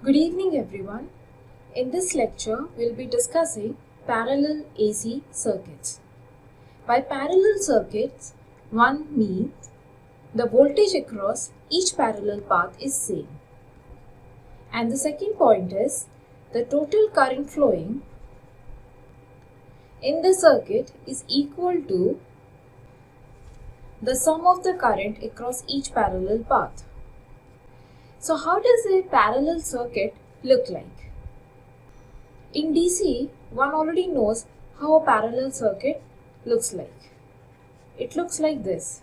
Good evening everyone. In this lecture, we'll be discussing parallel AC circuits. By parallel circuits, one means the voltage across each parallel path is same. And the second point is the total current flowing in the circuit is equal to the sum of the current across each parallel path. So how does a parallel circuit look like? In DC, one already knows how a parallel circuit looks like. It looks like this.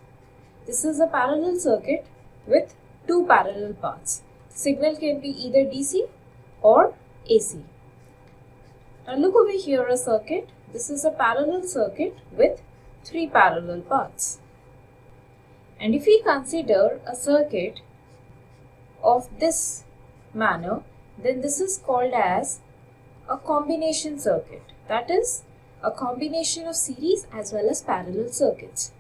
This is a parallel circuit with two parallel paths. Signal can be either DC or AC. Now look over here, a circuit. This is a parallel circuit with three parallel paths. And if we consider a circuit of this manner, then this is called as a combination circuit. That is a combination of series as well as parallel circuits.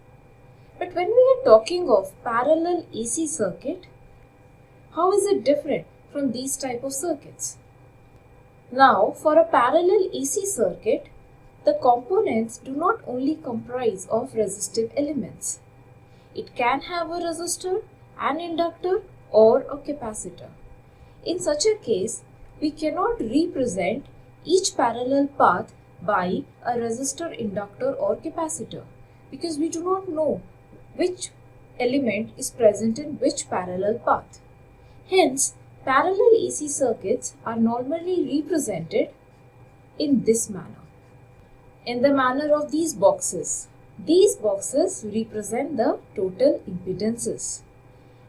But when we are talking of parallel AC circuit, how is it different from these type of circuits? Now, for a parallel AC circuit, the components do not only comprise of resistive elements. It can have a resistor, an inductor, or a capacitor. In such a case, we cannot represent each parallel path by a resistor, inductor, or capacitor because we do not know which element is present in which parallel path. Hence, parallel AC circuits are normally represented in this manner, in the manner of these boxes. These boxes represent the total impedances.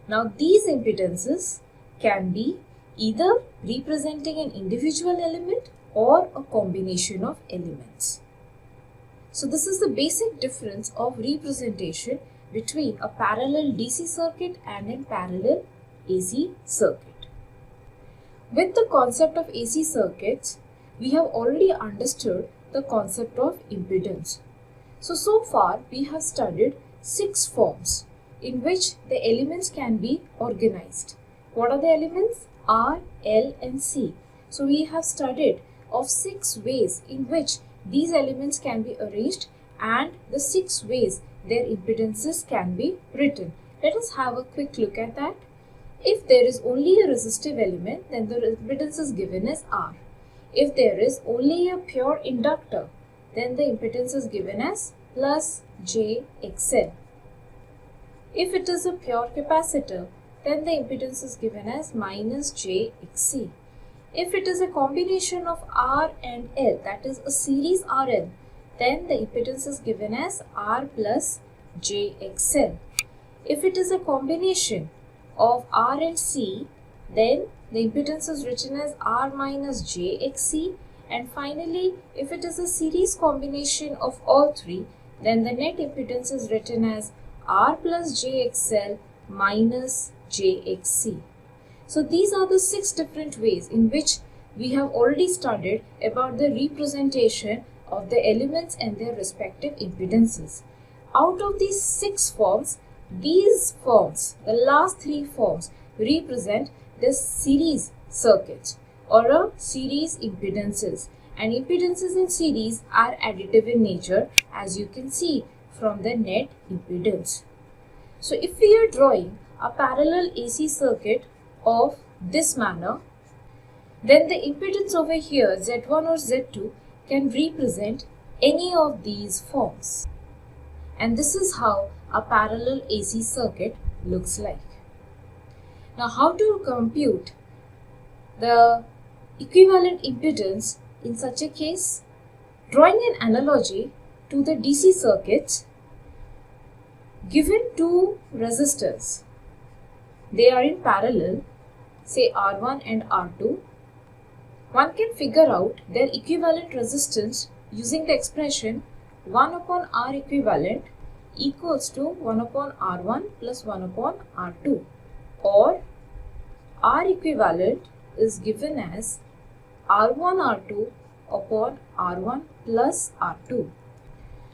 Now, these impedances can be either representing an individual element or a combination of elements. So, this is the basic difference of representation between a parallel DC circuit and a parallel AC circuit. With the concept of AC circuits, we have already understood the concept of impedance. So far we have studied 6 forms in which the elements can be organized. What are the elements? R, L and C. So we have studied of 6 ways in which these elements can be arranged and the 6 ways their impedances can be written. Let us have a quick look at that. If there is only a resistive element, then the impedance is given as R. If there is only a pure inductor, then the impedance is given as plus JXL. If it is a pure capacitor, then the impedance is given as minus JXC. If it is a combination of R and L, that is a series RL, then the impedance is given as R plus JXL. If it is a combination of R and C, then the impedance is written as R minus JXC. And finally, if it is a series combination of all three, then the net impedance is written as R plus JXL minus JXC. So these are the 6 different ways in which we have already studied about the representation of the elements and their respective impedances. Out of these 6 forms, these forms, the last 3 forms, represent the series circuits or a series impedances, and impedances in series are additive in nature, as you can see from the net impedance. So if we are drawing a parallel AC circuit of this manner, then the impedance over here Z1 or Z2 can represent any of these forms, and this is how a parallel AC circuit looks like. Now, how to compute the equivalent impedance in such a case? Drawing an analogy to the DC circuits, given 2 resistors, they are in parallel, say R1 and R2, one can figure out their equivalent resistance using the expression 1 upon R equivalent equals to 1 upon R1 plus 1 upon R2, or R equivalent is given as R1 R2 upon R1 plus R2.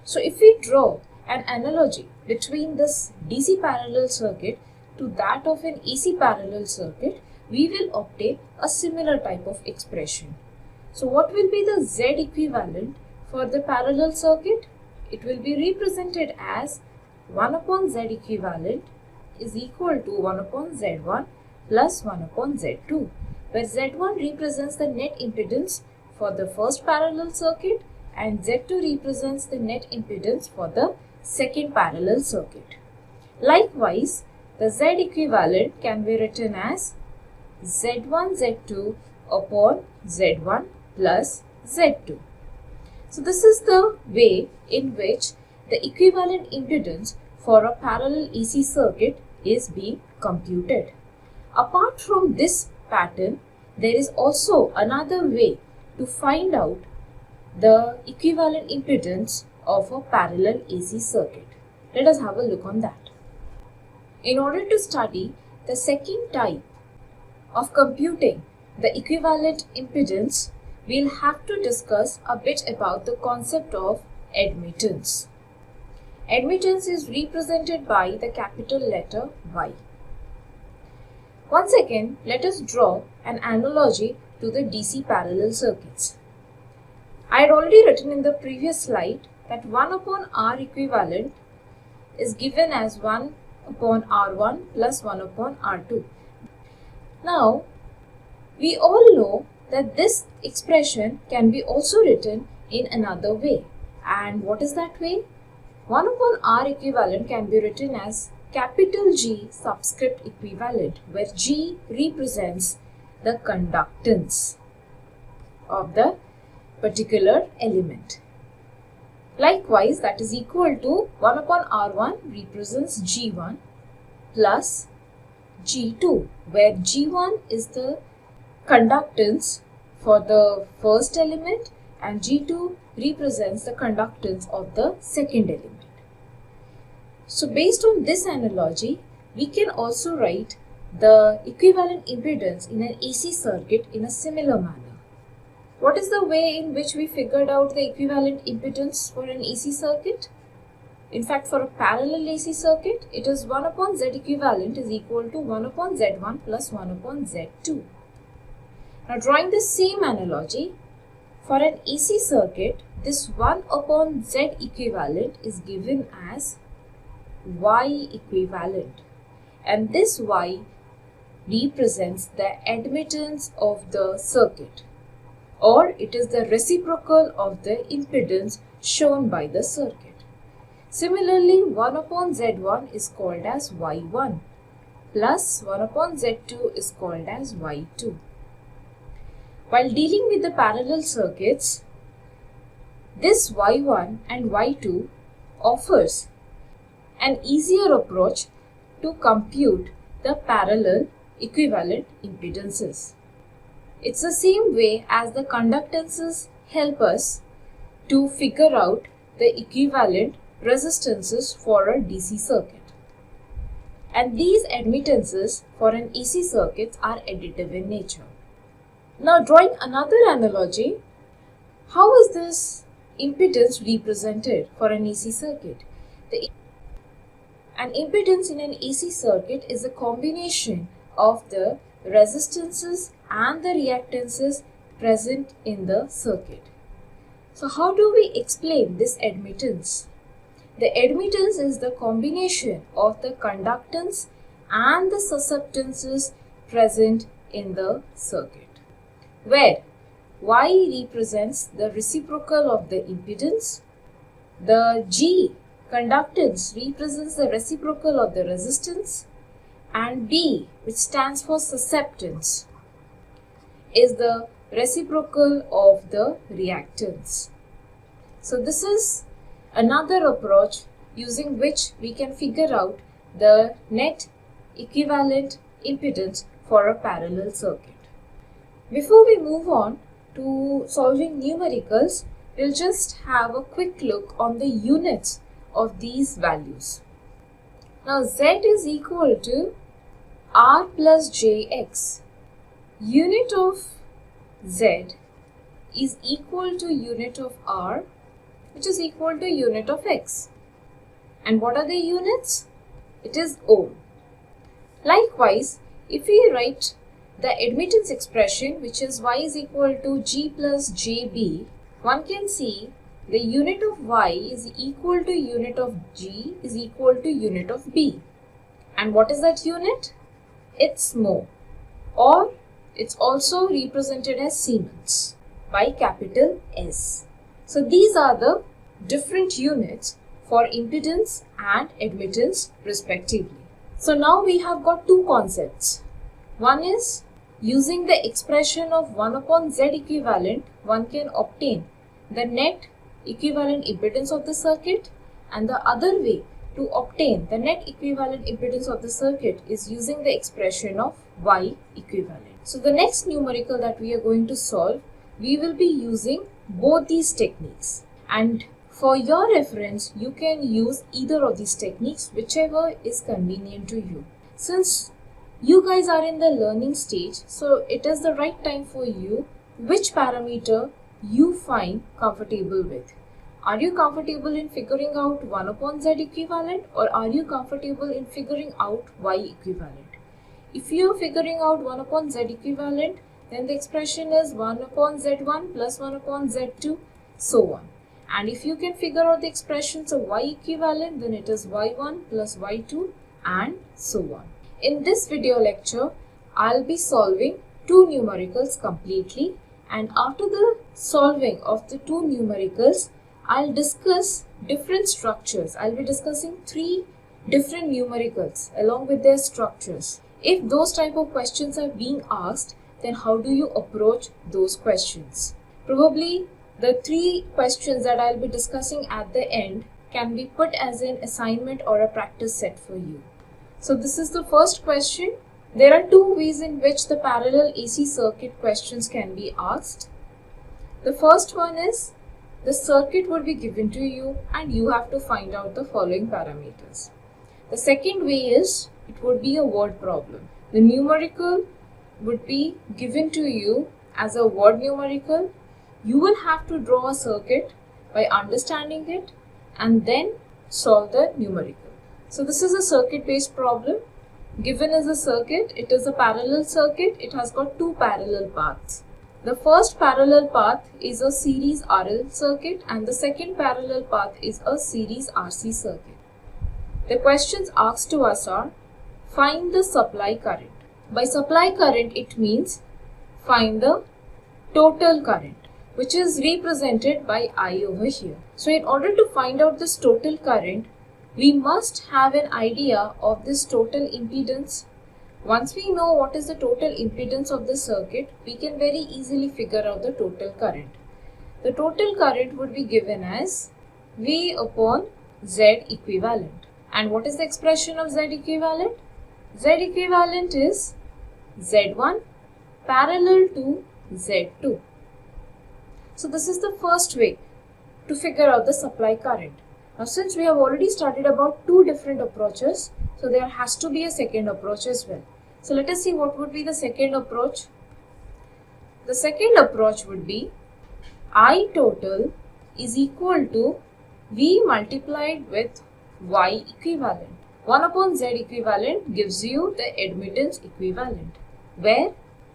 So if we draw an analogy between this DC parallel circuit to that of an AC parallel circuit, we will obtain a similar type of expression. So what will be the Z equivalent for the parallel circuit? It will be represented as 1 upon Z equivalent is equal to 1 upon Z1 plus 1 upon Z2, where Z1 represents the net impedance for the first parallel circuit and Z2 represents the net impedance for the second parallel circuit. Likewise, the Z equivalent can be written as Z1 Z2 upon Z1 plus Z2. So this is the way in which the equivalent impedance for a parallel AC circuit is being computed. Apart from this pattern, there is also another way to find out the equivalent impedance of a parallel AC circuit. Let us have a look on that. In order to study the second type of computing the equivalent impedance, we'll have to discuss a bit about the concept of admittance. Admittance is represented by the capital letter Y. Once again, let us draw an analogy to the DC parallel circuits. I had already written in the previous slide that 1 upon R equivalent is given as 1 upon R1 plus 1 upon R2. Now, we all know that this expression can be also written in another way. And what is that way? 1 upon R equivalent can be written as capital G subscript equivalent, where G represents the conductance of the particular element. Likewise, that is equal to 1 upon R1 represents G1 plus G2, where G1 is the conductance for the first element and G2 represents the conductance of the second element. So based on this analogy, we can also write the equivalent impedance in an AC circuit in a similar manner. What is the way in which we figured out the equivalent impedance for an AC circuit? In fact, for a parallel AC circuit, it is 1 upon Z equivalent is equal to 1 upon Z1 plus 1 upon Z2. Now drawing the same analogy, for an AC circuit, this 1 upon Z equivalent is given as Y equivalent, and this Y represents the admittance of the circuit, or it is the reciprocal of the impedance shown by the circuit. Similarly, 1 upon Z1 is called as Y1 plus 1 upon Z2 is called as Y2. While dealing with the parallel circuits, this Y1 and Y2 offers an easier approach to compute the parallel equivalent impedances. It's the same way as the conductances help us to figure out the equivalent resistances for a DC circuit. And these admittances for an AC circuit are additive in nature. Now drawing another analogy, how is this impedance represented for an AC circuit? An impedance in an AC circuit is a combination of the resistances and the reactances present in the circuit. So how do we explain this admittance? The admittance is the combination of the conductance and the susceptances present in the circuit, where Y represents the reciprocal of the impedance, the G conductance represents the reciprocal of the resistance, and B, which stands for susceptance, is the reciprocal of the reactance. So this is another approach using which we can figure out the net equivalent impedance for a parallel circuit. Before we move on to solving numericals, we'll just have a quick look on the units of these values. Now Z is equal to R plus JX. Unit of Z is equal to unit of R, which is equal to unit of X. And what are the units? It is ohm. Likewise, if we write the admittance expression, which is y is equal to g plus jb, one can see the unit of y is equal to unit of g is equal to unit of b. And what is that unit? It's mho, or it's also represented as Siemens by capital S. So these are the different units for impedance and admittance respectively. So now we have got two concepts. One is using the expression of 1 upon Z equivalent, one can obtain the net equivalent impedance of the circuit, and the other way to obtain the net equivalent impedance of the circuit is using the expression of Y equivalent. So the next numerical that we are going to solve, we will be using both these techniques, and for your reference you can use either of these techniques, whichever is convenient to you. Since you guys are in the learning stage, so it is the right time for you which parameter you find comfortable with. Are you comfortable in figuring out 1 upon Z equivalent, or are you comfortable in figuring out Y equivalent? If you are figuring out 1 upon Z equivalent, then the expression is 1 upon Z1 plus 1 upon Z2, so on. And if you can figure out the expressions of Y equivalent, then it is Y1 plus Y2 and so on. In this video lecture, I'll be solving two numericals completely, and after the solving of the two numericals, I'll discuss different structures. I'll be discussing 3 different numericals along with their structures. If those type of questions are being asked, then how do you approach those questions? Probably the 3 questions that I'll be discussing at the end can be put as an assignment or a practice set for you. So this is the first question. There are 2 ways in which the parallel AC circuit questions can be asked. The first one is the circuit would be given to you and you have to find out the following parameters. The second way is it would be a word problem. The numerical would be given to you as a word numerical. You will have to draw a circuit by understanding it and then solve the numerical. So this is a circuit based problem. Given is a circuit, it is a parallel circuit, it has got 2 parallel paths. The first parallel path is a series RL circuit and the second parallel path is a series RC circuit. The questions asked to us are, find the supply current. By supply current, it means find the total current, which is represented by I over here. So in order to find out this total current, we must have an idea of this total impedance. Once we know what is the total impedance of the circuit, we can very easily figure out the total current. The total current would be given as V upon Z equivalent. And what is the expression of Z equivalent? Z equivalent is Z1 parallel to Z2. So this is the first way to figure out the supply current. Now since we have already studied about 2 different approaches, so there has to be a second approach as well. So let us see what would be the second approach. The second approach would be I total is equal to V multiplied with Y equivalent. 1 upon Z equivalent gives you the admittance equivalent, where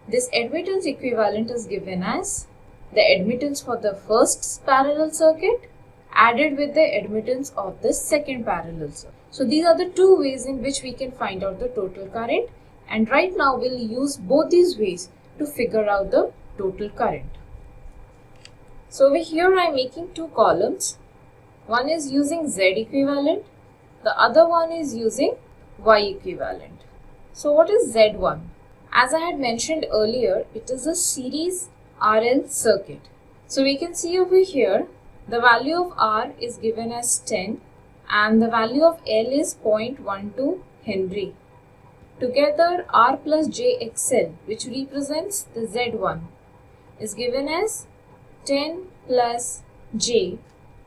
this admittance equivalent is given as the admittance for the first parallel circuit added with the admittance of the second parallel circuit. So these are the 2 ways in which we can find out the total current, and right now we'll use both these ways to figure out the total current. So over here I'm making 2 columns. One is using Z equivalent, the other one is using Y equivalent. So what is Z1? As I had mentioned earlier, it is a series RL circuit. So we can see over here the value of R is given as 10 and the value of L is 0.12 Henry. Together R plus JXL, which represents the Z1, is given as 10 plus J,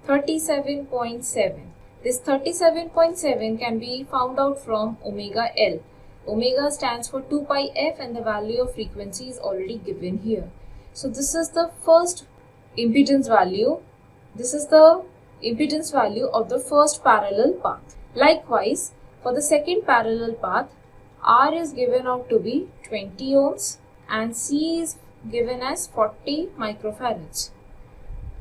37.7. This 37.7 can be found out from omega L. Omega stands for 2 pi f and the value of frequency is already given here. So this is the first impedance value. This is the impedance value of the first parallel path. Likewise, for the second parallel path, R is given out to be 20 ohms and C is given as 40 microfarads.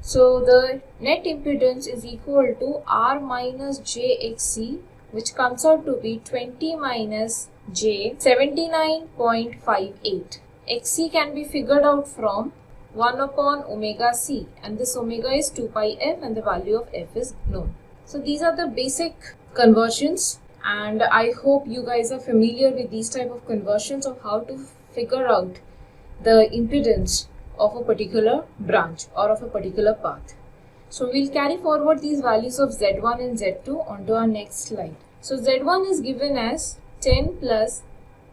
So the net impedance is equal to R minus JXC, which comes out to be 20 minus J 79.58. XC can be figured out from 1 upon omega C, and this omega is 2 pi f and the value of f is known. So these are the basic conversions, and I hope you guys are familiar with these type of conversions of how to figure out the impedance of a particular branch or of a particular path. So we'll carry forward these values of Z1 and Z2 onto our next slide. So Z1 is given as 10 plus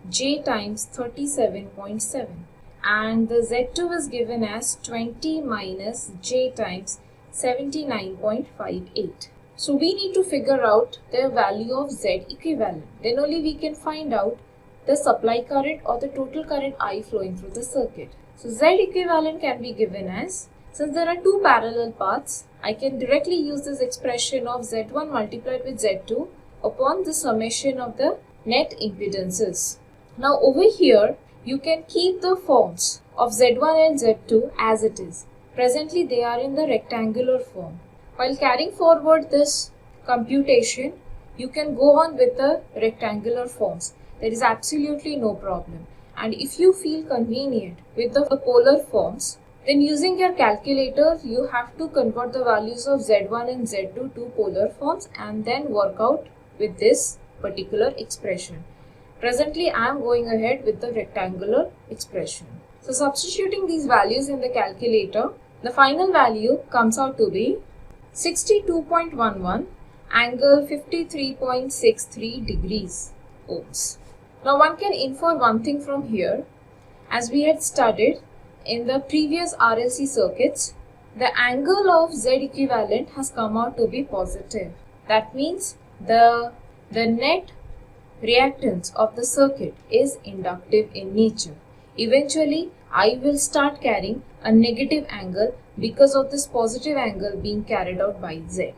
J times 37.7, and the Z2 is given as 20 minus J times 79.58. So we need to figure out the value of Z equivalent. Then only we can find out the supply current or the total current I flowing through the circuit. So Z equivalent can be given as, since there are two parallel paths, I can directly use this expression of Z1 multiplied with Z2 upon the summation of the net impedances. Now over here, you can keep the forms of Z1 and Z2 as it is. Presently they are in the rectangular form. While carrying forward this computation, you can go on with the rectangular forms. There is absolutely no problem. And if you feel convenient with the polar forms, then using your calculator, you have to convert the values of Z1 and Z2 to polar forms and then work out with this particular expression. Presently, I am going ahead with the rectangular expression. So substituting these values in the calculator, the final value comes out to be 62.11 angle 53.63 degrees ohms. Now one can infer one thing from here. As we had studied in the previous RLC circuits, the angle of Z equivalent has come out to be positive. That means the net reactance of the circuit is inductive in nature. Eventually, I will start carrying a negative angle because of this positive angle being carried out by Z.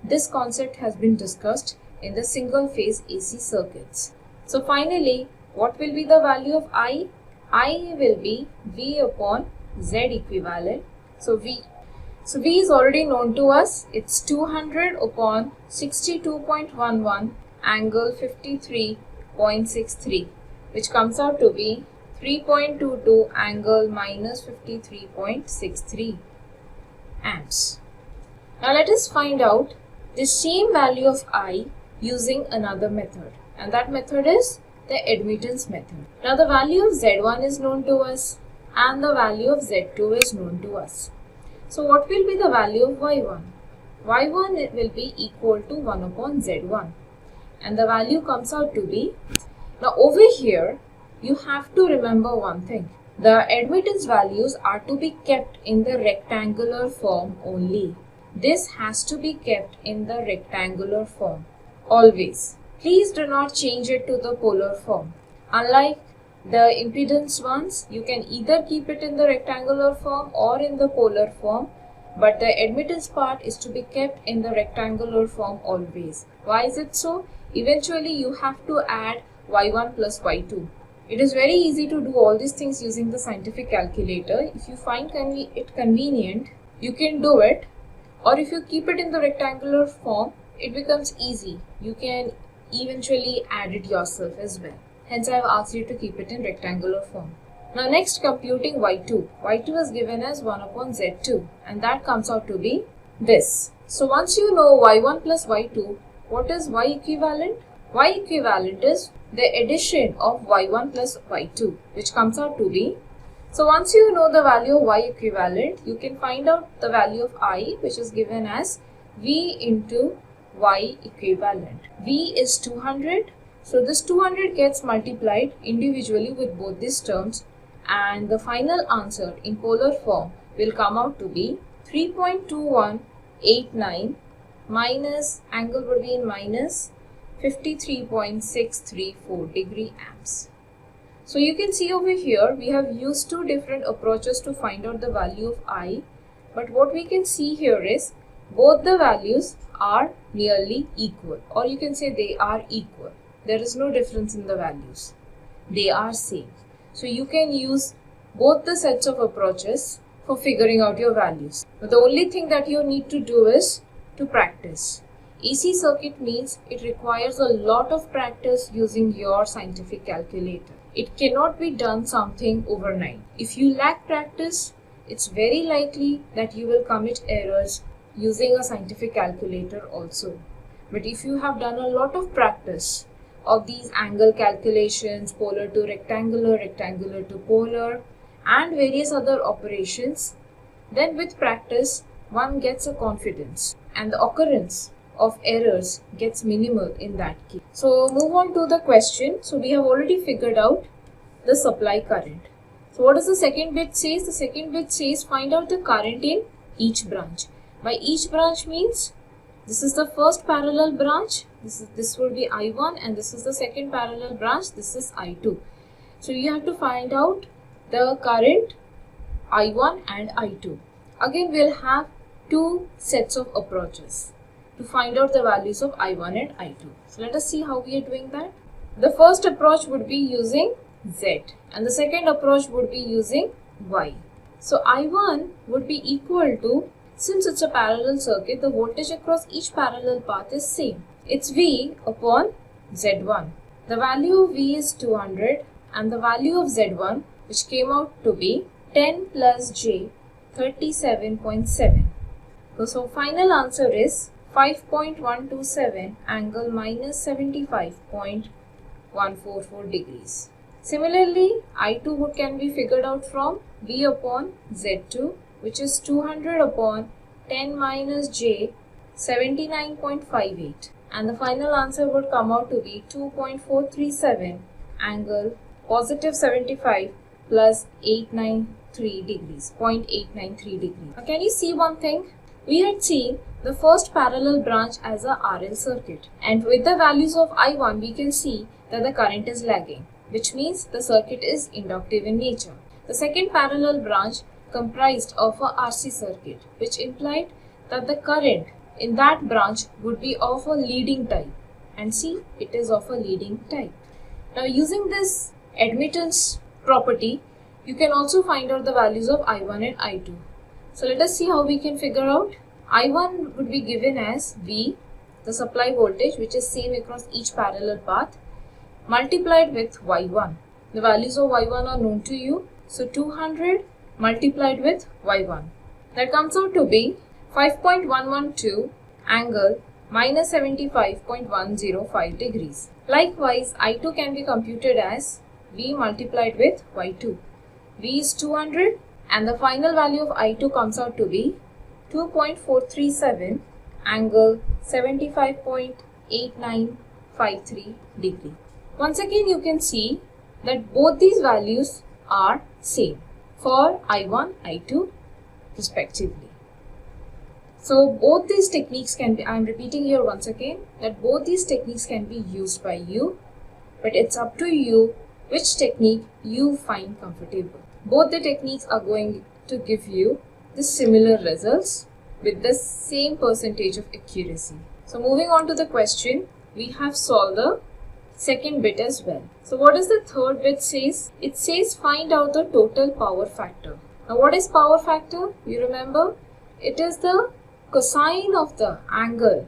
This concept has been discussed in the single phase AC circuits. So finally, what will be the value of I? I will be V upon Z equivalent. So V is already known to us. It's 200 upon 62.11 angle 53.63, which comes out to be 3.22 angle minus 53.63 amps. Now let us find out the same value of I using another method, and that method is the admittance method. Now the value of Z1 is known to us and the value of Z2 is known to us. So what will be the value of Y1? Y1 will be equal to 1 upon Z1, and the value comes out to be, now over here you have to remember one thing. The admittance values are to be kept in the rectangular form only. This has to be kept in the rectangular form always. Please do not change it to the polar form. Unlike the impedance ones, you can either keep it in the rectangular form or in the polar form, but the admittance part is to be kept in the rectangular form always. Why is it so? Eventually you have to add Y1 plus Y2. It is very easy to do all these things using the scientific calculator. If you find it convenient, you can do it, or if you keep it in the rectangular form, it becomes easy. You can eventually add it yourself as well. Hence I have asked you to keep it in rectangular form. Now next, computing Y2. Y2 is given as 1 upon Z2, and that comes out to be this. So once you know Y1 plus Y2, what is Y equivalent? Y equivalent is the addition of Y1 plus Y2, which comes out to be, so once you know the value of Y equivalent, you can find out the value of I, which is given as V into Y equivalent. V is 200. So this 200 gets multiplied individually with both these terms, and the final answer in polar form will come out to be 3.2189 minus, angle would be in minus 53.634 degree amps. So you can see over here we have used two different approaches to find out the value of I, but what we can see here is both the values are nearly equal, or you can say they are equal. There is no difference in the values. They are same. So you can use both the sets of approaches for figuring out your values. But the only thing that you need to do is to practice. AC circuit means it requires a lot of practice using your scientific calculator. It cannot be done something overnight. If you lack practice, it's very likely that you will commit errors using a scientific calculator also. But if you have done a lot of practice of these angle calculations, polar to rectangular, rectangular to polar, and various other operations, then with practice one gets a confidence and the occurrence of errors gets minimal in that case. So move on to the question. So we have already figured out the supply current. So what does the second bit says? The second bit says find out the current in each branch. By each branch means this is the first parallel branch, this will be I1, and this is the second parallel branch, this is I2. So you have to find out the current I1 and I2. Again we'll have two sets of approaches to find out the values of I1 and I2. So let us see how we are doing that. The first approach would be using Z and the second approach would be using Y. So I1 would be equal to, since it's a parallel circuit, the voltage across each parallel path is same. It's V upon Z1. The value of V is 200 and the value of Z1, which came out to be 10 plus J, 37.7. So final answer is 5.127 angle minus 75.144 degrees. Similarly, I2 can be figured out from V upon Z2, which is 200 upon 10 minus J, 79.58, and the final answer would come out to be 2.437 angle positive 75 plus 893 degrees, 0.893 degrees. Now can you see one thing? We had seen the first parallel branch as a RL circuit, and with the values of I1 we can see that the current is lagging, which means the circuit is inductive in nature. The second parallel branch comprised of a RC circuit, which implied that the current in that branch would be of a leading type, and see, it is of a leading type. Now using this admittance property, you can also find out the values of I1 and I2. So let us see how we can figure out. I1 would be given as V, the supply voltage, which is same across each parallel path, multiplied with Y1. The values of Y1 are known to you, so 200 multiplied with Y1. That comes out to be 5.112 angle minus 75.105 degrees. Likewise, I2 can be computed as V multiplied with Y2. V is 200 and the final value of I2 comes out to be 2.437 angle 75.8953 degree. Once again you can see that both these values are same for I1, I2 respectively. So both these techniques can be, I am repeating here once again, that both these techniques can be used by you, but it's up to you which technique you find comfortable. Both the techniques are going to give you the similar results with the same percentage of accuracy. So moving on to the question, we have solved the second bit as well. So what does the third bit says? It says find out the total power factor. Now what is power factor? You remember? It is the cosine of the angle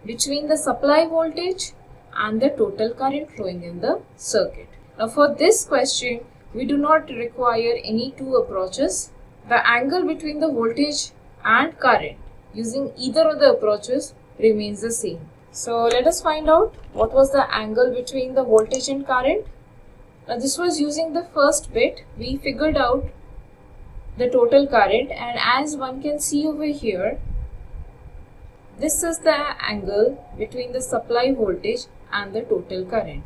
between the supply voltage and the total current flowing in the circuit. Now for this question, we do not require any two approaches. The angle between the voltage and current using either of the approaches remains the same. So let us find out what was the angle between the voltage and current. Now this was using the first bit. We figured out the total current, and as one can see over here, this is the angle between the supply voltage and the total current,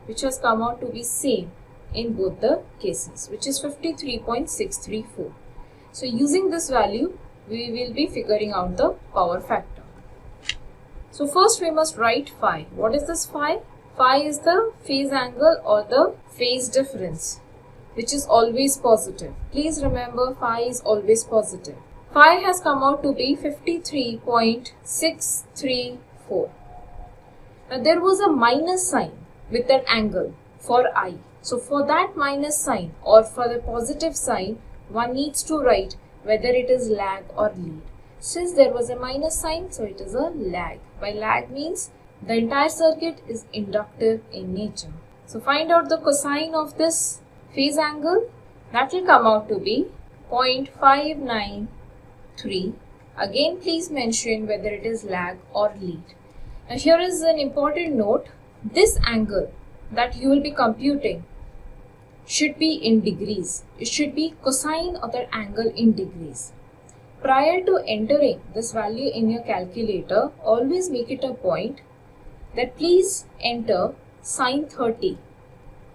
which has come out to be same in both the cases, which is 53.634. So using this value, we will be figuring out the power factor. So first we must write phi. What is this phi? Phi is the phase angle or the phase difference, which is always positive. Please remember, phi is always positive. Phi has come out to be 53.634. Now there was a minus sign with that angle for I. So for that minus sign or for the positive sign, one needs to write whether it is lag or lead. Since there was a minus sign, so it is a lag. By lag means the entire circuit is inductive in nature. So find out the cosine of this phase angle. That will come out to be 0.593. Again, please mention whether it is lag or lead. Now here is an important note. This angle that you will be computing should be in degrees. It should be cosine of that angle in degrees. Prior to entering this value in your calculator, always make it a point that please enter sine 30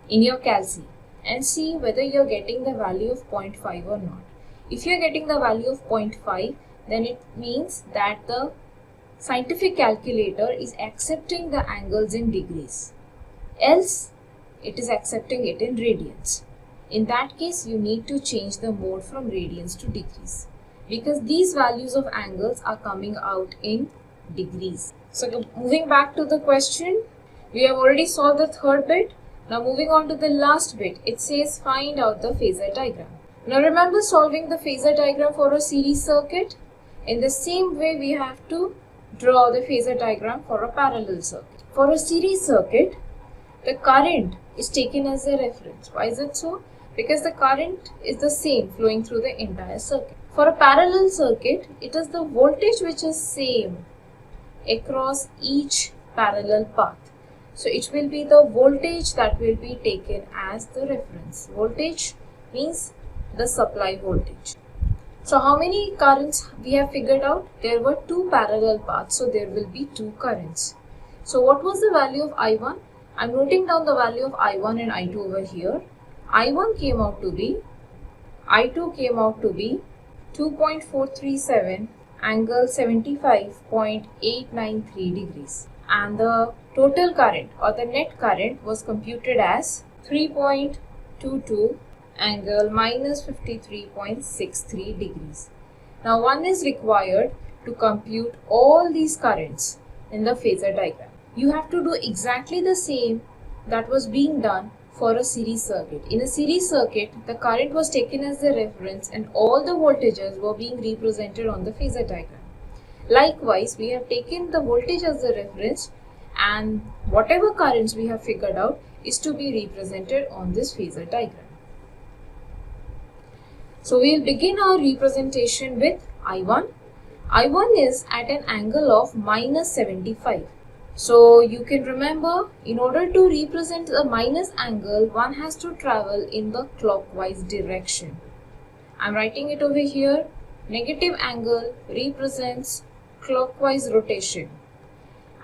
in your calci and see whether you are getting the value of 0.5 or not. If you are getting the value of 0.5, then it means that the scientific calculator is accepting the angles in degrees. Else, it is accepting it in radians. In that case, you need to change the mode from radians to degrees, because these values of angles are coming out in degrees. So moving back to the question, we have already solved the third bit. Now moving on to the last bit, it says find out the phasor diagram. Now remember solving the phasor diagram for a series circuit? In the same way, we have to draw the phasor diagram for a parallel circuit. For a series circuit, the current is taken as a reference. Why is it so? Because the current is the same flowing through the entire circuit. For a parallel circuit, it is the voltage which is same across each parallel path. So it will be the voltage that will be taken as the reference. Voltage means the supply voltage. So how many currents we have figured out? There were two parallel paths, so there will be two currents. So what was the value of I1? I am noting down the value of I1 and I2 over here. I1 came out to be, I2 came out to be 2.437 angle 75.893 degrees. And the total current or the net current was computed as 3.22 angle minus 53.63 degrees. Now one is required to compute all these currents in the phasor diagram. You have to do exactly the same that was being done for a series circuit. In a series circuit, the current was taken as the reference and all the voltages were being represented on the phasor diagram. Likewise, we have taken the voltage as the reference and whatever currents we have figured out is to be represented on this phasor diagram. So we will begin our representation with I1. I1 is at an angle of minus 75. So you can remember, in order to represent the minus angle, one has to travel in the clockwise direction. I am writing it over here. Negative angle represents clockwise rotation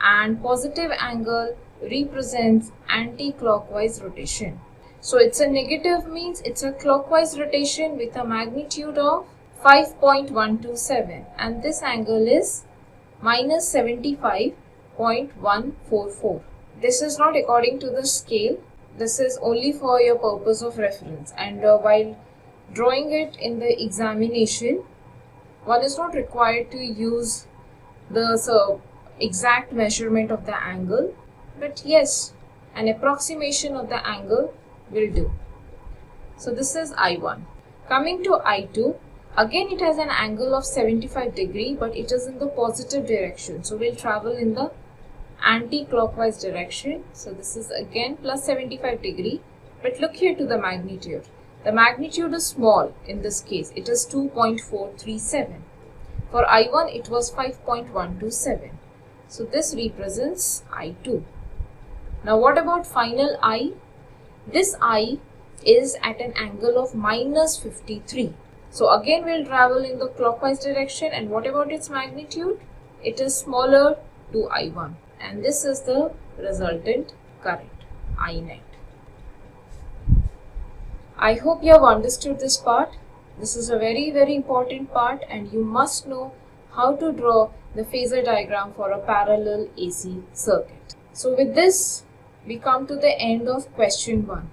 and positive angle represents anti-clockwise rotation. So it's a negative means it's a clockwise rotation with a magnitude of 5.127 and this angle is minus 75.144. This is not according to the scale. This is only for your purpose of reference, and while drawing it in the examination, one is not required to use the exact measurement of the angle, but yes, an approximation of the angle will do. So this is I1. Coming to I2, again it has an angle of 75 degree, but it is in the positive direction. So we'll travel in the anti-clockwise direction. So this is again plus 75 degree, but look here to the magnitude. The magnitude is small in this case. It is 2.437. For I1 it was 5.127. So this represents I2. Now what about final I? This I is at an angle of minus 53. So again we'll travel in the clockwise direction, and what about its magnitude? It is smaller to I1, and this is the resultant current, I net. I hope you have understood this part. This is a very important part, and you must know how to draw the phasor diagram for a parallel AC circuit. So with this, we come to the end of question 1.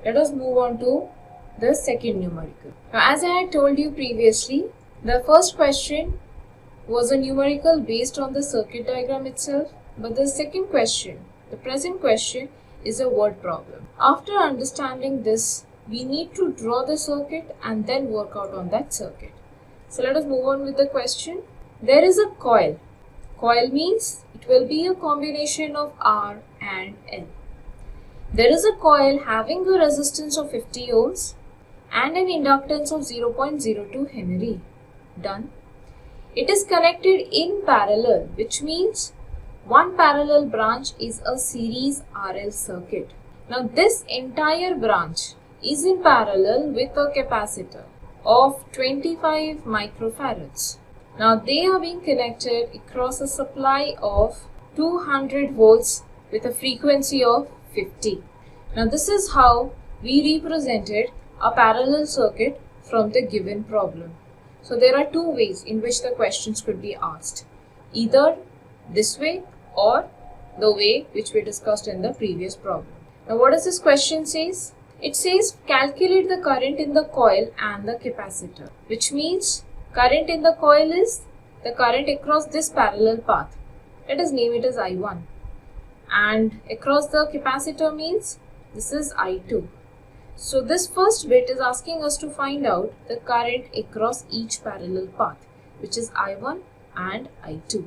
Let us move on to the second numerical. Now, as I had told you previously, the first question was a numerical based on the circuit diagram itself, but the second question, the present question, is a word problem. After understanding this, we need to draw the circuit and then work out on that circuit. So let us move on with the question. There is a coil. Coil means it will be a combination of R and L. There is a coil having a resistance of 50 ohms and an inductance of 0.02 Henry. Done. It is connected in parallel, which means one parallel branch is a series RL circuit. Now this entire branch is in parallel with a capacitor of 25 microfarads. Now they are being connected across a supply of 200 volts with a frequency of 50. Now this is how we represented a parallel circuit from the given problem. So there are two ways in which the questions could be asked. Either this way or the way which we discussed in the previous problem. Now what does this question says? It says calculate the current in the coil and the capacitor, which means current in the coil is the current across this parallel path. Let us name it as I1. And across the capacitor means this is I2. So this first bit is asking us to find out the current across each parallel path, which is I1 and I2.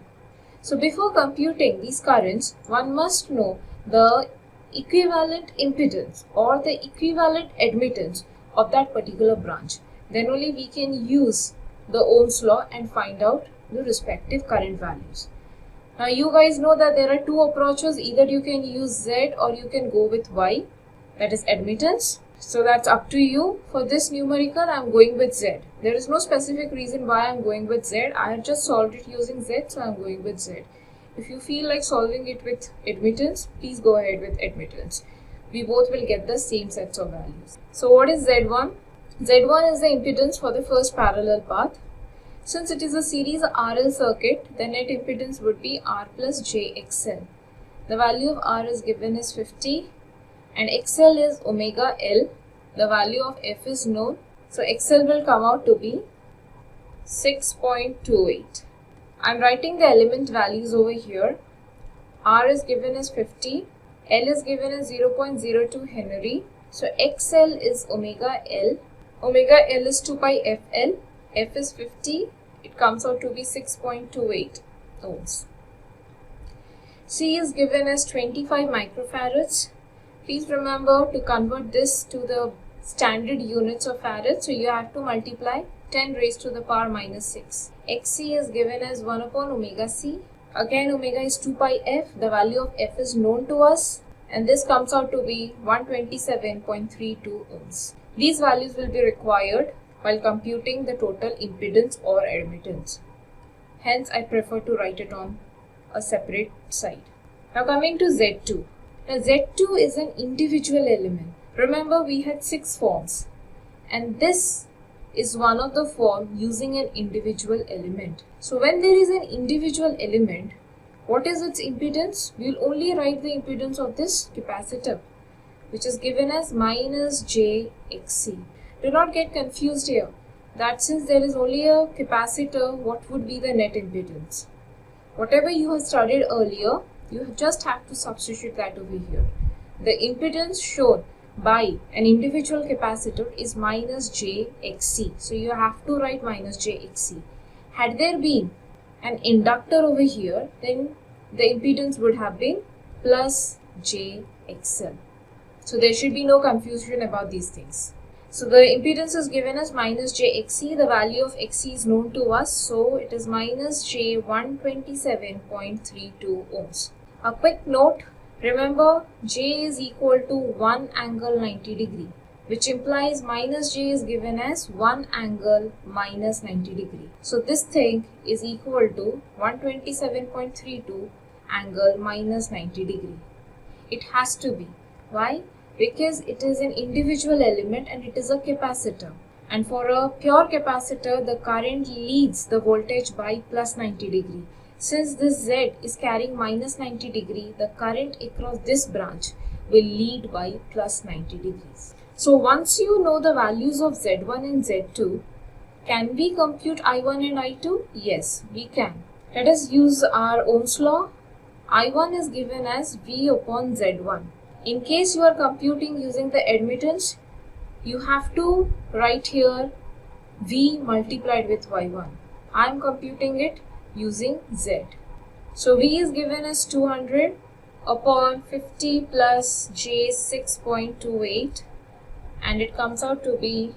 So before computing these currents, one must know the equivalent impedance or the equivalent admittance of that particular branch. Then only we can use the Ohm's law and find out the respective current values. Now you guys know that there are two approaches. Either you can use Z or you can go with Y, that is admittance. So that's up to you. For this numerical, I am going with Z. There is no specific reason why I am going with Z. I have just solved it using Z, so I am going with Z. If you feel like solving it with admittance, please go ahead with admittance. We both will get the same sets of values. So what is Z1? Z1 is the impedance for the first parallel path. Since it is a series RL circuit, the net impedance would be R plus JXL. The value of R is given as 50 and XL is omega L. The value of F is known. So XL will come out to be 6.28. I am writing the element values over here. R is given as 50. L is given as 0.02 Henry. So XL is omega L. Omega L is 2 pi FL. F is 50. It comes out to be 6.28 ohms. C is given as 25 microfarads. Please remember to convert this to the standard units of farad. So you have to multiply 10 raised to the power minus 6. Xc is given as 1 upon omega c. Again omega is 2 pi f. The value of f is known to us. And this comes out to be 127.32 ohms. These values will be required while computing the total impedance or admittance. Hence, I prefer to write it on a separate side. Now coming to Z2. Now Z2 is an individual element. Remember we had 6 forms and this is one of the form using an individual element. So when there is an individual element, what is its impedance? We will only write the impedance of this capacitor, which is given as minus JXC. Do not get confused here that since there is only a capacitor, what would be the net impedance? Whatever you have studied earlier, you just have to substitute that over here. The impedance shown by an individual capacitor is minus JXC. So you have to write minus JXC. Had there been an inductor over here, then the impedance would have been plus JXL. So there should be no confusion about these things. So the impedance is given as minus JXC. The value of XC is known to us. So it is minus J127.32 ohms. A quick note. Remember, J is equal to 1 angle 90 degree, which implies minus J is given as 1 angle minus 90 degree. So this thing is equal to 127.32 angle minus 90 degree. It has to be. Why? Because it is an individual element and it is a capacitor. And for a pure capacitor, the current leads the voltage by plus 90 degree. Since this Z is carrying minus 90 degree, the current across this branch will lead by plus 90 degrees. So once you know the values of Z1 and Z2, can we compute I1 and I2? Yes, we can. Let us use our Ohm's law. I1 is given as V upon Z1. In case you are computing using the admittance, you have to write here V multiplied with Y1. I am computing it using Z. So V is given as 200 upon 50 plus J 6.28, and it comes out to be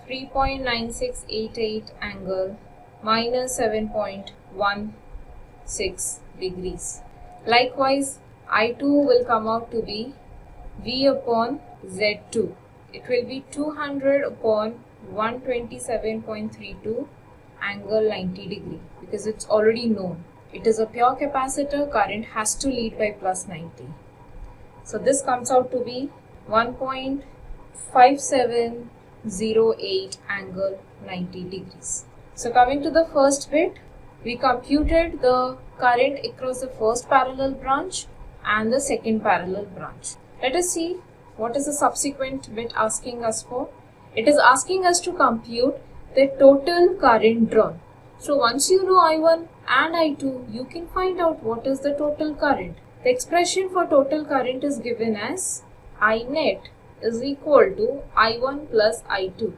3.9688 angle minus 7.16 degrees. Likewise, I2 will come out to be V upon Z2. It will be 200 upon 127.32 angle 90 degree, because it's already known. It is a pure capacitor, current has to lead by plus 90. So this comes out to be 1.5708 angle 90 degrees. So coming to the first bit, we computed the current across the first parallel branch and the second parallel branch. Let us see what is the subsequent bit asking us for. It is asking us to compute the total current drawn. So once you know I1 and I2, you can find out what is the total current. The expression for total current is given as I net is equal to I1 plus I2.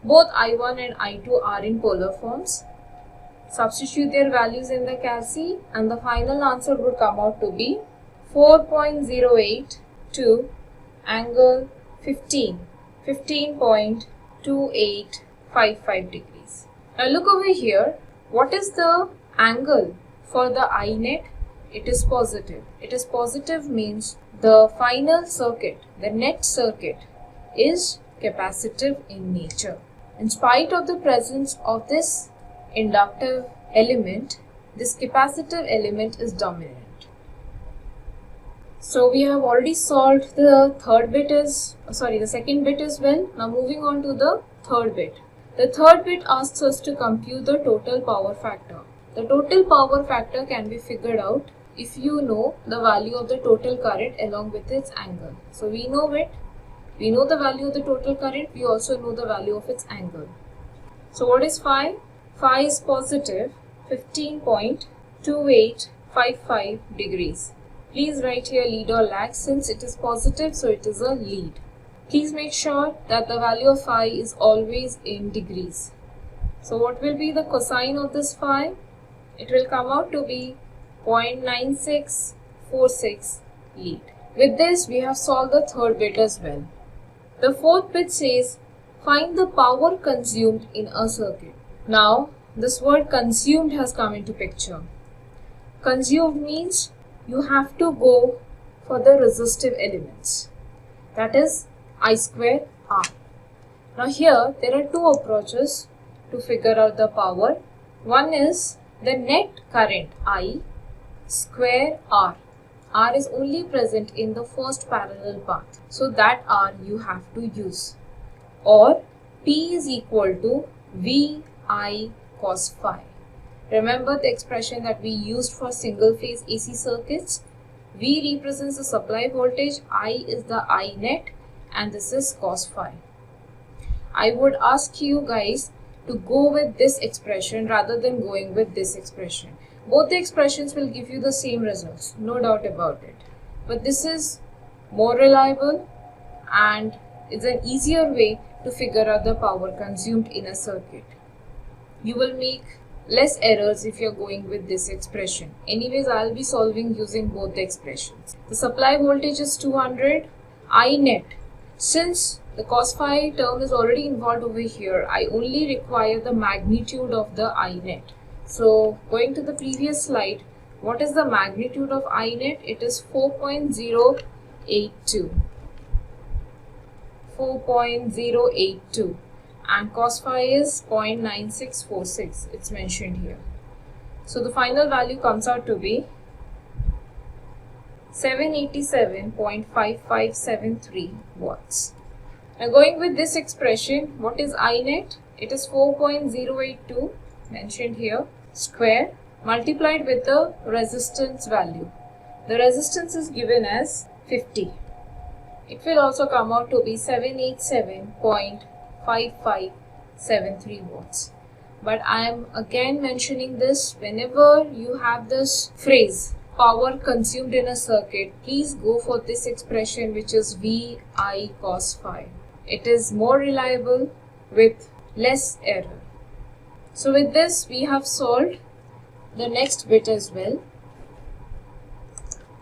Both I1 and I2 are in polar forms. Substitute their values in the calci and the final answer would come out to be 4.08 to angle 15.2855 degrees. Now look over here. What is the angle for the I net? It is positive. It is positive means the final circuit, the net circuit, is capacitive in nature. In spite of the presence of this inductive element, this capacitive element is dominant. So we have already solved the second bit as well. Now moving on to the third bit. The third bit asks us to compute the total power factor. The total power factor can be figured out if you know the value of the total current along with its angle. So we know it. We know the value of the total current. We also know the value of its angle. So what is phi? Phi is positive 15.2855 degrees. Please write here lead or lag. Since it is positive, so it is a lead. Please make sure that the value of phi is always in degrees. So what will be the cosine of this phi? It will come out to be 0.9646 lead. With this, we have solved the third bit as well. The fourth bit says, find the power consumed in a circuit. Now, this word consumed has come into picture. Consumed means you have to go for the resistive elements. That is I square R. Now here, there are two approaches to figure out the power. One is the net current I square R. R is only present in the first parallel path. So that R you have to use. Or P is equal to VI cos phi. Remember the expression that we used for single phase AC circuits? V represents the supply voltage, I is the I net, and this is cos phi. I would ask you guys to go with this expression rather than going with this expression. Both the expressions will give you the same results, no doubt about it. But this is more reliable and it's an easier way to figure out the power consumed in a circuit. You will make less errors if you're going with this expression. Anyways, I'll be solving using both the expressions. The supply voltage is 200, I net. Since the cos phi term is already involved over here, I only require the magnitude of the I net. So going to the previous slide, what is the magnitude of I net? It is 4.082. 4.082. And cos phi is 0.9646. It's mentioned here. So the final value comes out to be 787.5573 watts. Now going with this expression, what is I net? It is 4.082 mentioned here square multiplied with the resistance value. The resistance is given as 50. It will also come out to be 787.5573 watts. But I am again mentioning this whenever you have this phrase power consumed in a circuit, please go for this expression, which is VI cos phi. It is more reliable with less error. So with this, we have solved the next bit as well.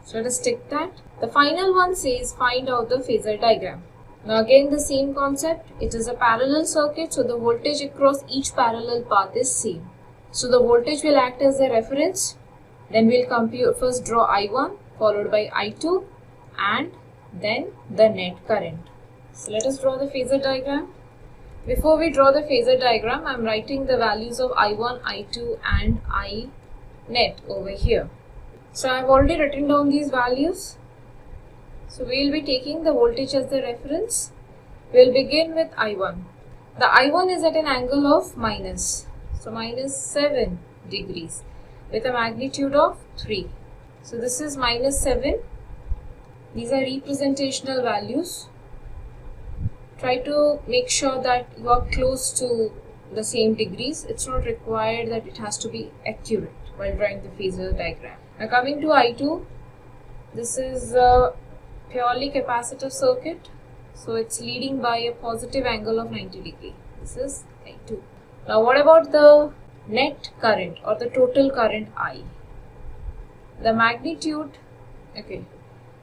So let us tick that. The final one says find out the phasor diagram. Now again the same concept. It is a parallel circuit, so the voltage across each parallel path is same. So the voltage will act as the reference. Then we'll compute, first draw I1 followed by I2 and then the net current. So let us draw the phasor diagram. Before we draw the phasor diagram, I am writing the values of I1, I2 and I net over here. So I have already written down these values. So we will be taking the voltage as the reference. We will begin with I1. The I1 is at an angle of minus. So minus 7 degrees with a magnitude of 3. So this is minus 7. These are representational values. Try to make sure that you are close to the same degrees. It's not required that it has to be accurate while drawing the phasor diagram. Now coming to I2, this is a purely capacitive circuit. So it's leading by a positive angle of 90 degrees. This is I2. Now what about the net current or the total current I? The magnitude, okay,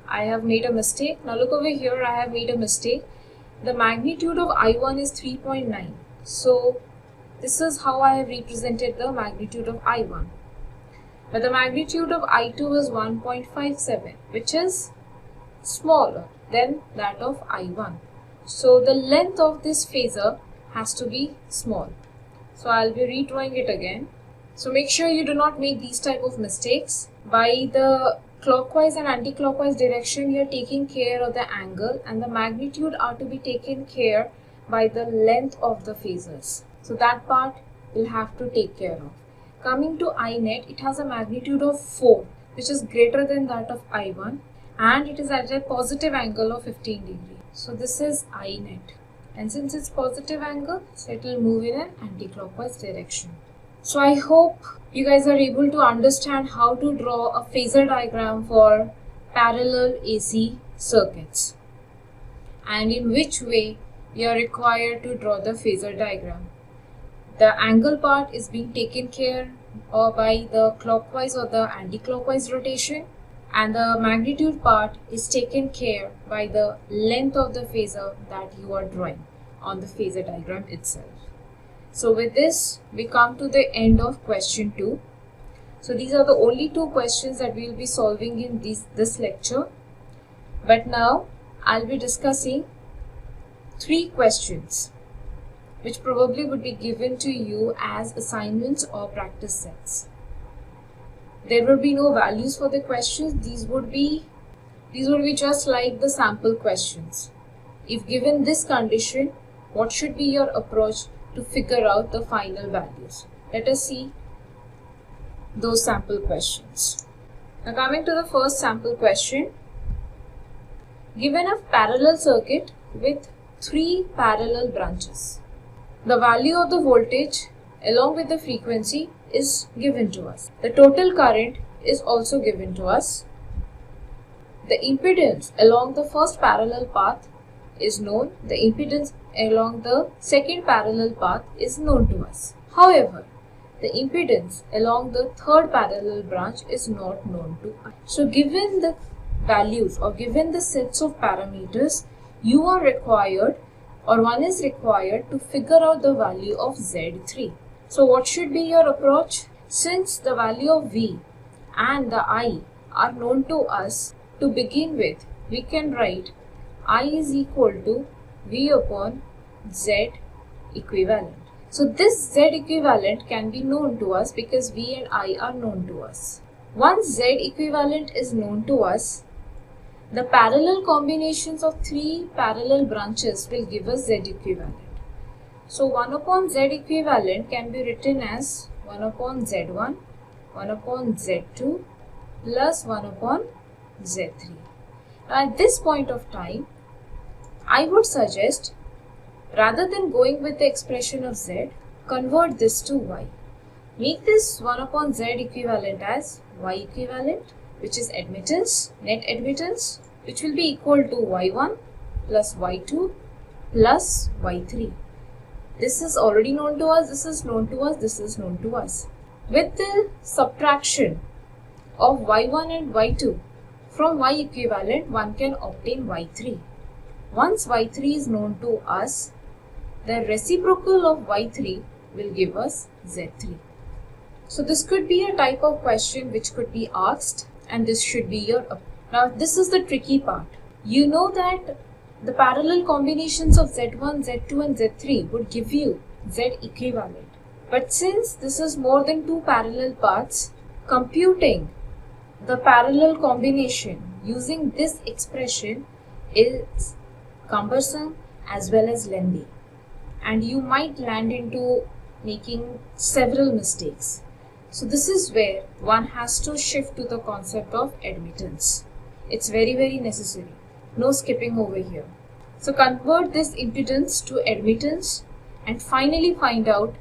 I have made a mistake. Now look over here, I have made a mistake. The magnitude of I1 is 3.9. So this is how I have represented the magnitude of I1. But the magnitude of I2 is 1.57, which is smaller than that of I1. So the length of this phasor has to be small. So I'll be redrawing it again. So make sure you do not make these type of mistakes. By the clockwise and anti-clockwise direction, you are taking care of the angle, and the magnitude are to be taken care by the length of the phasors. So that part we'll have to take care of. Coming to I net, it has a magnitude of 4, which is greater than that of I1, and it is at a positive angle of 15 degrees. So this is I net, and since it's positive angle, so it will move in an anti-clockwise direction. So I hope you guys are able to understand how to draw a phasor diagram for parallel AC circuits and in which way you are required to draw the phasor diagram. The angle part is being taken care of by the clockwise or the anti-clockwise rotation, and the magnitude part is taken care by the length of the phasor that you are drawing on the phasor diagram itself. So with this, we come to the end of question 2. So these are the only 2 questions that we will be solving in this lecture. But now I'll be discussing 3 questions which probably would be given to you as assignments or practice sets. There will be no values for the questions. These would be just like the sample questions. If given this condition, what should be your approach to figure out the final values? Let us see those sample questions. Now coming to the first sample question. Given a parallel circuit with 3 parallel branches, the value of the voltage along with the frequency is given to us. The total current is also given to us. The impedance along the first parallel path is known. The impedance along the second parallel path is known to us. However, the impedance along the third parallel branch is not known to us. So given the values or given the sets of parameters, you are required or one is required to figure out the value of Z3. So what should be your approach? Since the value of V and the I are known to us, to begin with, we can write I is equal to V upon Z equivalent. So this Z equivalent can be known to us because V and I are known to us. Once Z equivalent is known to us, the parallel combinations of 3 parallel branches will give us Z equivalent. So 1 upon Z equivalent can be written as 1 upon Z1, 1 upon Z2 plus 1 upon Z3. Now at this point of time, I would suggest, rather than going with the expression of Z, convert this to Y. Make this 1 upon Z equivalent as Y equivalent which is admittance, net admittance, which will be equal to y1 plus y2 plus y3. This is already known to us, this is known to us, this is known to us. With the subtraction of y1 and y2 from y equivalent, one can obtain y3. Once y3 is known to us, the reciprocal of y3 will give us z3. So this could be a type of question which could be asked, and this should be your. Now this is the tricky part. You know that the parallel combinations of z1, z2 and z3 would give you z equivalent. But since this is more than two parallel paths, computing the parallel combination using this expression is cumbersome as well as lengthy, and you might land into making several mistakes. So this is where one has to shift to the concept of admittance. It's very necessary. No skipping over here. So convert this impedance to admittance and finally find out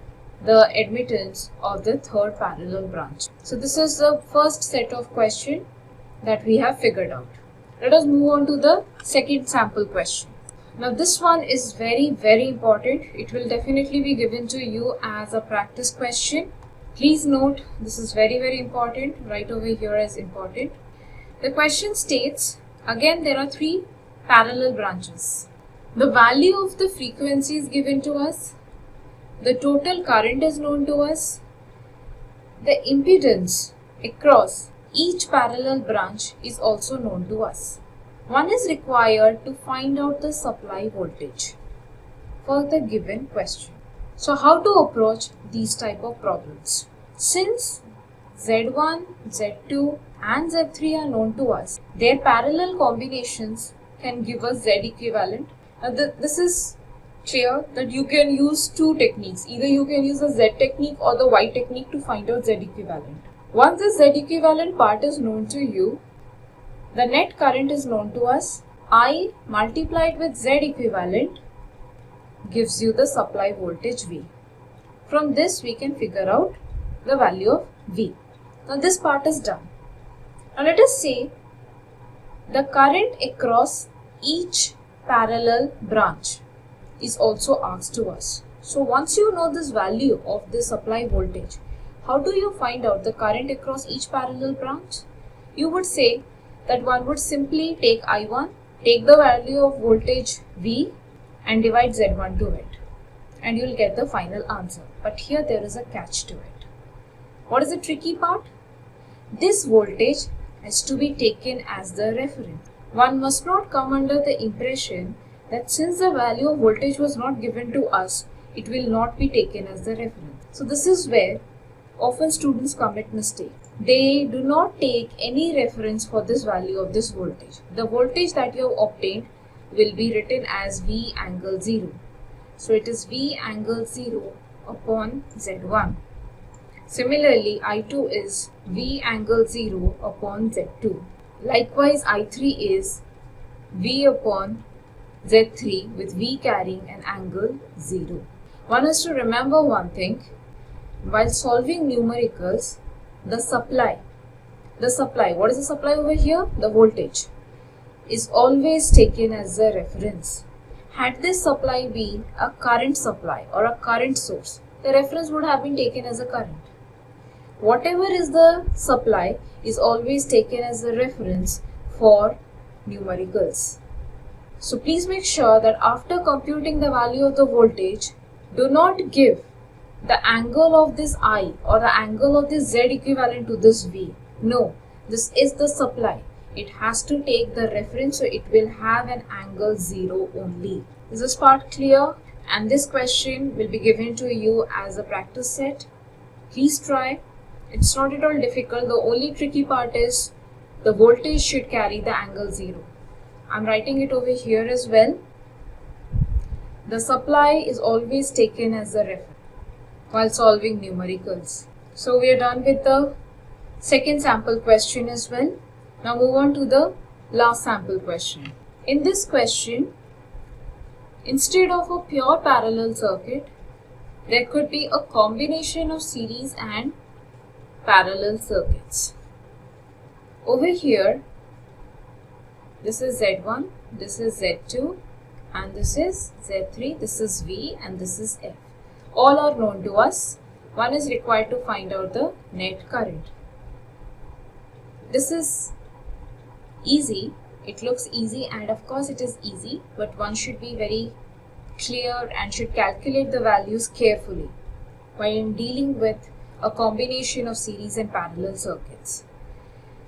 the admittance of the third parallel branch. So this is the first set of question that we have figured out. Let us move on to the second sample question. Now this one is very important. It will definitely be given to you as a practice question. Please note, this is very important. Right over here is important. The question states, again there are three parallel branches. The value of the frequency is given to us. The total current is known to us. The impedance across each parallel branch is also known to us. One is required to find out the supply voltage for the given question. So how to approach these type of problems? Since Z1, Z2 and Z3 are known to us, their parallel combinations can give us Z equivalent. Now this is clear that you can use two techniques. Either you can use the Z technique or the Y technique to find out Z equivalent. Once the Z equivalent part is known to you, the net current is known to us. I multiplied with Z equivalent gives you the supply voltage V. From this we can figure out the value of V. Now this part is done. Now let us say the current across each parallel branch is also asked to us. So once you know this value of the supply voltage, how do you find out the current across each parallel branch? You would say that one would simply take I1, take the value of voltage V and divide Z1 to it, and you will get the final answer. But here there is a catch to it. What is the tricky part? This voltage has to be taken as the reference. One must not come under the impression that since the value of voltage was not given to us, it will not be taken as the reference. So this is where often students commit mistake. They do not take any reference for this value of this voltage. The voltage that you have obtained will be written as V angle 0. So it is V angle 0 upon Z1. Similarly, I2 is V angle 0 upon Z2. Likewise, I3 is V upon Z3 with V carrying an angle 0. One has to remember one thing. While solving numericals, the supply, what is the supply over here? The voltage is always taken as a reference. Had this supply been a current supply or a current source, the reference would have been taken as a current. Whatever is the supply is always taken as a reference for numericals. So please make sure that after computing the value of the voltage, do not give the angle of this I or the angle of this Z equivalent to this V. No, this is the supply. It has to take the reference, so it will have an angle 0 only. Is this part clear? And this question will be given to you as a practice set. Please try. It's not at all difficult. The only tricky part is the voltage should carry the angle 0. I'm writing it over here as well. The supply is always taken as a reference while solving numericals. So we are done with the second sample question as well. Now move on to the last sample question. In this question, instead of a pure parallel circuit, there could be a combination of series and parallel circuits. Over here, this is Z1, this is Z2, and this is Z3, this is V, and this is F. All are known to us. One is required to find out the net current. This is easy. It looks easy, and of course it is easy, but one should be very clear and should calculate the values carefully while dealing with a combination of series and parallel circuits.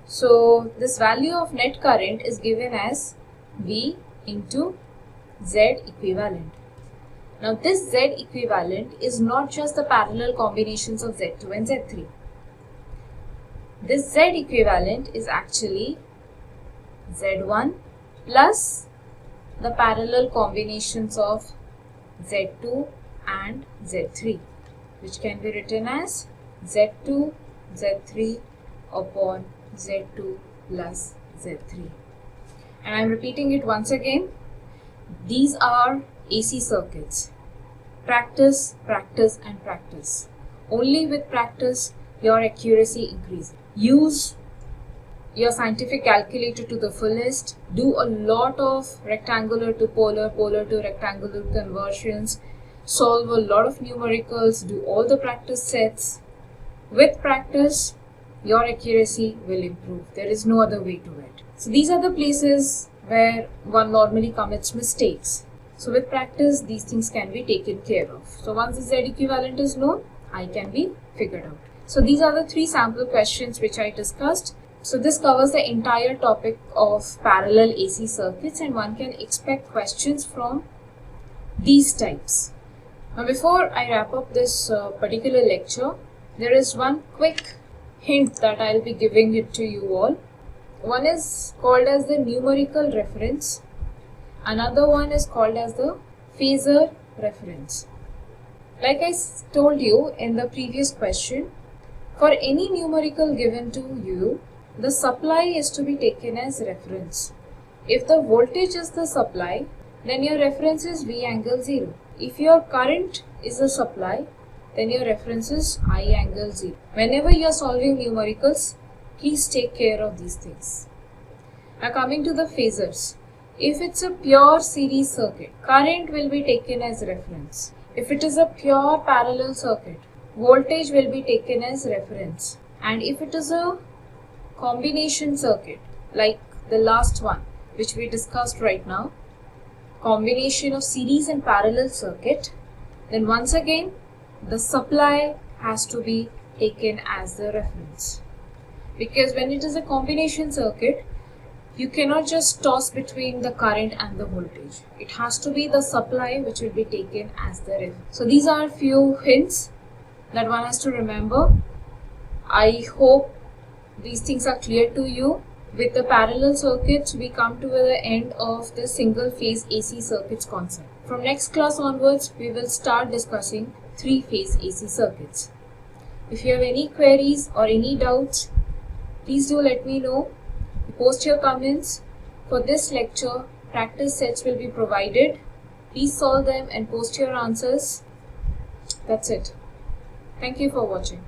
So this value of net current is given as V into Z equivalent. Now this Z equivalent is not just the parallel combinations of Z2 and Z3. This Z equivalent is actually Z1 plus the parallel combinations of Z2 and Z3, which can be written as Z2 Z3 upon Z2 plus Z3. And I am repeating it once again. These are AC circuits. Practice, practice and practice. Only with practice your accuracy increases. Use your scientific calculator to the fullest. Do a lot of rectangular to polar, polar to rectangular conversions. Solve a lot of numericals. Do all the practice sets. With practice, your accuracy will improve. There is no other way to it. So these are the places where one normally commits mistakes. So with practice, these things can be taken care of. So once the Z equivalent is known, I can be figured out. So these are the 3 sample questions which I discussed. So this covers the entire topic of parallel AC circuits, and one can expect questions from these types. Now before I wrap up this particular lecture, there is one quick hint that I will be giving it to you all. One is called as the numerical reference. Another one is called as the phasor reference. Like I told you in the previous question, for any numerical given to you, the supply is to be taken as reference. If the voltage is the supply, then your reference is V angle 0. If your current is the supply, then your reference is I angle 0. Whenever you are solving numericals, please take care of these things. Now coming to the phasors. If it's a pure series circuit, current will be taken as reference. If it is a pure parallel circuit, voltage will be taken as reference. And if it is a combination circuit, like the last one which we discussed right now, combination of series and parallel circuit, then once again the supply has to be taken as the reference. Because when it is a combination circuit, you cannot just toss between the current and the voltage. It has to be the supply which will be taken as the reference. So these are a few hints that one has to remember. I hope these things are clear to you. With the parallel circuits, we come to the end of the single phase AC circuits concept. From next class onwards, we will start discussing 3-phase AC circuits. If you have any queries or any doubts, please do let me know. Post your comments. For this lecture, practice sets will be provided. Please solve them and post your answers. That's it. Thank you for watching.